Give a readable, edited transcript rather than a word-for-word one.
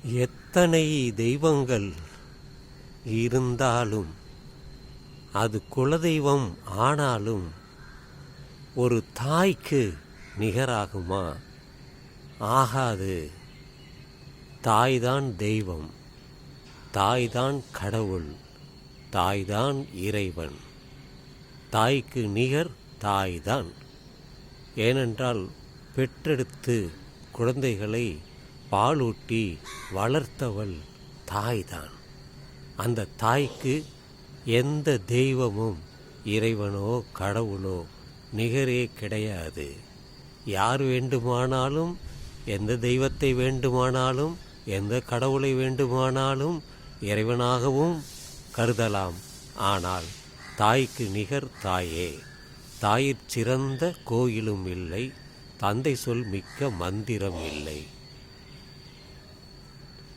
எத்தனை தெய்வங்கள் இருந்தாலும் அது குலதெய்வம் ஆனாலும் ஒரு தாய்க்கு நிகராகுமா? ஆகாது. தாய்தான் தெய்வம், தாய்தான் கடவுள், தாய்தான் இறைவன். தாய்க்கு நிகர் தாய்தான். ஏனென்றால் பெற்றெடுத்து குழந்தைகளை பாலூட்டி வளர்த்தவள் தாய்தான். அந்த தாய்க்கு எந்த தெய்வமும் இறைவனோ கடவுளோ நிகரே கிடையாது. யார் வேண்டுமானாலும் எந்த தெய்வத்தை வேண்டுமானாலும் எந்த கடவுளை வேண்டுமானாலும் இறைவனாகவும் கருதலாம். ஆனால் தாய்க்கு நிகர் தாயே. தாயிற் சிறந்த கோயிலும் இல்லை, தந்தை சொல் மிக்க மந்திரம் இல்லை.